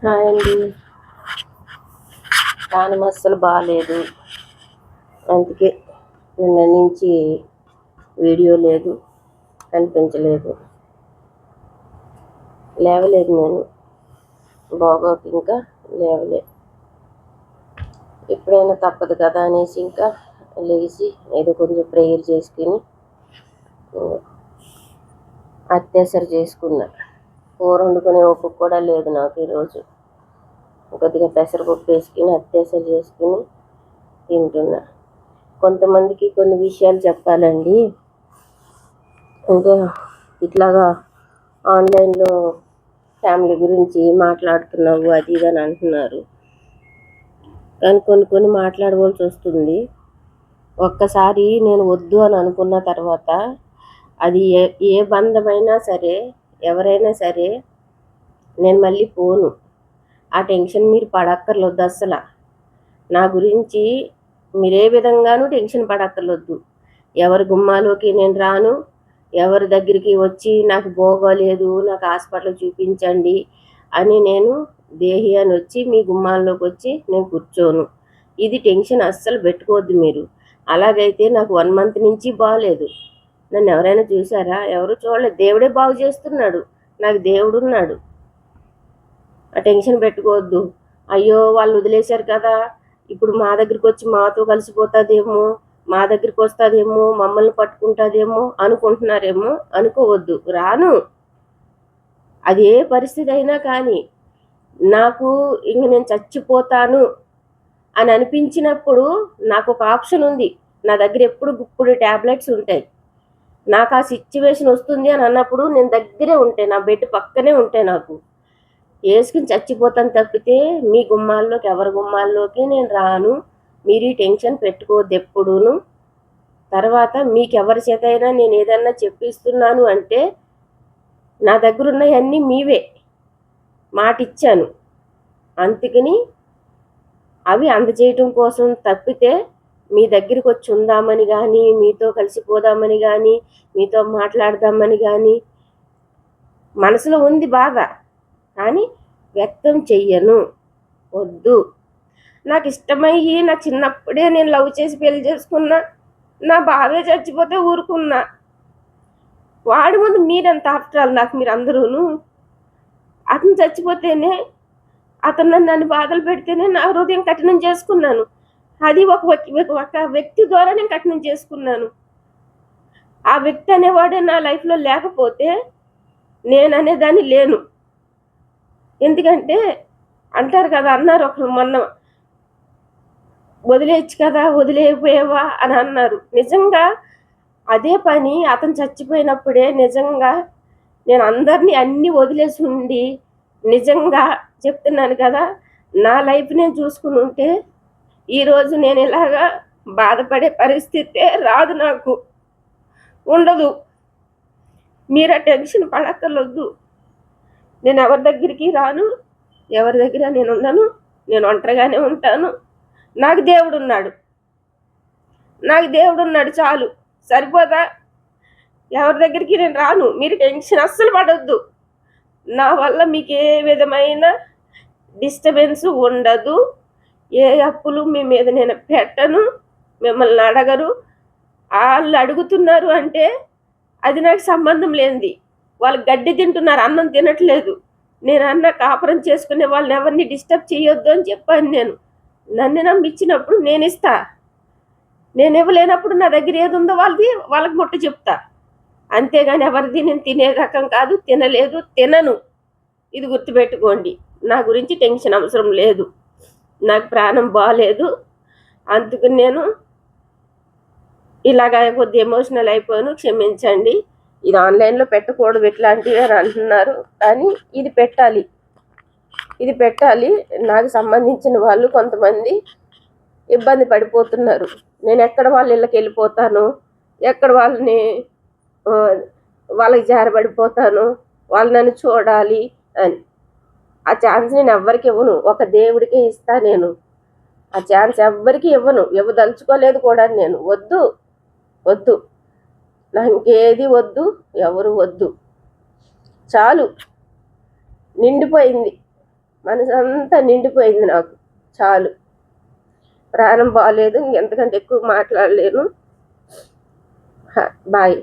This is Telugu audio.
హాయ్ అండి. ప్రాణం అస్సలు బాగాలేదు. అందుకే నిన్న నుంచి వీడియో లేదు, కనిపించలేదు. లేవలేదు, నేను బాగోక ఇంకా లేవలే. ఎప్పుడైనా తప్పదు కదా అనేసి ఇంకా లేచి ఏదో కొంచెం ప్రేయర్ చేసుకుని అత్యవసర చేసుకున్నా. కూర వండుకునే ఓపిక కూడా లేదు నాకు ఈరోజు. కొద్దిగా పెసరపప్పు వేసుకుని అత్యవసర చేసుకుని తింటున్నా. కొంతమందికి కొన్ని విషయాలు చెప్పాలండి. ఇంకా ఇట్లాగా ఆన్లైన్లో ఫ్యామిలీ గురించి మాట్లాడుతున్నావు అది ఇది అని అంటున్నారు. కానీ కొన్ని మాట్లాడవలసి వస్తుంది. ఒక్కసారి నేను వద్దు అని అనుకున్న తర్వాత అది ఏ బంధమైనా సరే, ఎవరైనా సరే, నేను మళ్ళీ పోను. ఆ టెన్షన్ మీరు పడక్కర్లొద్దు అస్సలు. నా గురించి మీరే విధంగానూ టెన్షన్ పడక్కర్లొద్దు. ఎవరి గుమ్మాలోకి నేను రాను. ఎవరి దగ్గరికి వచ్చి నాకు బాగోలేదు, నాకు హాస్పిటల్ చూపించండి అని నేను దేహి అని వచ్చి మీ గుమ్మాల్లోకి వచ్చి నేను కూర్చోను. ఇది టెన్షన్ అస్సలు పెట్టుకోవద్దు మీరు. అలాగైతే నాకు 1 మంత్ నుంచి బాగలేదు. నన్ను ఎవరైనా చూసారా? ఎవరు చూడలేదు. దేవుడే బాగు చేస్తున్నాడు. నాకు దేవుడున్నాడు. ఆ టెన్షన్ పెట్టుకోవద్దు. అయ్యో వాళ్ళు వదిలేశారు కదా, ఇప్పుడు మా దగ్గరికి వచ్చి మాతో కలిసిపోతుందేమో, మా దగ్గరికి వస్తుందేమో, మమ్మల్ని పట్టుకుంటుందేమో అనుకుంటున్నారేమో. అనుకోవద్దు. రాను. అది ఏ పరిస్థితి అయినా కానీ నాకు ఇంక నేను చచ్చిపోతాను అని అనిపించినప్పుడు నాకు ఒక ఆప్షన్ ఉంది. నా దగ్గర ఎప్పుడు గుప్పుడు ట్యాబ్లెట్స్ ఉంటాయి. నాకు ఆ సిచ్యువేషన్ వస్తుంది అని అన్నప్పుడు నేను దగ్గరే ఉంటాయి. నా బెడ్ పక్కనే ఉంటాయి. నాకు వేసుకుని చచ్చిపోతాను తప్పితే మీ గుమ్మాల్లోకి, ఎవరి గుమ్మాల్లోకి నేను రాను. మీరు ఈ టెన్షన్ పెట్టుకోవద్దు ఎప్పుడూను. తర్వాత మీకు ఎవరి చేత అయినా నేను ఏదన్నా చెప్పిస్తున్నాను అంటే నా దగ్గర ఉన్నవన్నీ మీవే, మాట ఇచ్చాను. అందుకని అవి అందజేయటం కోసం తప్పితే మీ దగ్గరికి వచ్చి ఉందామని కానీ, మీతో కలిసిపోదామని కానీ, మీతో మాట్లాడదామని కానీ మనసులో ఉంది బాధ, కానీ వ్యక్తం చెయ్యను. వద్దు. నాకు ఇష్టమయ్యి నా చిన్నప్పుడే నేను లవ్ చేసి పెళ్లి చేసుకున్నా. నా బావే చచ్చిపోతే ఊరుకున్నా. వాడి ముందు మీరెంత ఆఫ్టరాలు నాకు, మీరు అందరూను. అతను చచ్చిపోతేనే, అతను నన్ను బాధలు పెడితేనే నా హృదయం కఠినం చేసుకున్నాను. అది ఒక వ్యక్తి ద్వారా నేను కఠినం చేసుకున్నాను. ఆ వ్యక్తి అనేవాడే నా లైఫ్లో లేకపోతే నేను అనేదాన్ని లేను. ఎందుకంటే అంటారు కదా, అన్నారు ఒకరు మొన్న, వదిలేయచ్చు కదా, వదిలేయపోయావా అని అన్నారు. నిజంగా అదే పని అతను చచ్చిపోయినప్పుడే నిజంగా నేను అందరినీ అన్నీ వదిలేసి ఉండి, నిజంగా చెప్తున్నాను కదా, నా లైఫ్ నేను చూసుకుని ఉంటే ఈరోజు నేను ఇలాగా బాధపడే పరిస్థితే రాదు, నాకు ఉండదు. మీరు ఆ టెన్షన్ పడక్కర్లొద్దు. నేను ఎవరి దగ్గరికి రాను, ఎవరి దగ్గర నేను ఉండను. నేను ఒంటరిగానే ఉంటాను. నాకు దేవుడున్నాడు. నాకు దేవుడున్నాడు చాలు. సరిపోదా? ఎవరి దగ్గరికి నేను రాను. మీరు టెన్షన్ అస్సలు పడొద్దు. నా వల్ల మీకు ఏ విధమైన డిస్టర్బెన్స్ ఉండదు. ఏ అప్పులు మీ మీద నేను పెట్టను. మిమ్మల్ని అడగరు. వాళ్ళు అడుగుతున్నారు అంటే అది నాకు సంబంధం లేనిది. వాళ్ళు గడ్డి తింటున్నారు, అన్నం తినట్లేదు. నేను అన్న కాపురం చేసుకునే వాళ్ళని ఎవరిని డిస్టర్బ్ చేయొద్దు అని చెప్పాను. నేను నన్ను నమ్మిచ్చినప్పుడు నేను ఇస్తా. నేను ఇవ్వలేనప్పుడు నా దగ్గర ఏది ఉందో వాళ్ళకి ముట్ట చెప్తా. అంతేగాని ఎవరిది నేను తినే రకం కాదు. తినలేదు, తినను. ఇది గుర్తుపెట్టుకోండి. నా గురించి టెన్షన్ అవసరం లేదు. నాకు ప్రాణం బాగాలేదు. అందుకని నేను ఇలాగ కొద్ది ఎమోషనల్ అయిపోయాను, క్షమించండి. ఇది ఆన్లైన్లో పెట్టకూడదు ఇట్లాంటివి అని అంటున్నారు, కానీ ఇది పెట్టాలి. ఇది పెట్టాలి. నాకు సంబంధించిన వాళ్ళు కొంతమంది ఇబ్బంది పడిపోతున్నారు. నేను ఎక్కడ వాళ్ళ ఇళ్ళకి వెళ్ళిపోతాను, ఎక్కడ వాళ్ళకి జారబడిపోతాను, వాళ్ళు నన్ను చూడాలి అని. ఆ ఛాన్స్ నేను ఎవ్వరికి ఇవ్వను. ఒక దేవుడికే ఇస్తా నేను. ఆ ఛాన్స్ ఎవ్వరికి ఇవ్వను. ఇవ్వదలుచుకోలేదు కూడా నేను. వద్దు, వద్దు. నాకు ఇంకేది వద్దు, ఎవరు వద్దు. చాలు, నిండిపోయింది. మనసు అంతా నిండిపోయింది నాకు. చాలు, ప్రాణం బాగాలేదు, ఎంతకంటే ఎక్కువ మాట్లాడలేను. బాయ్.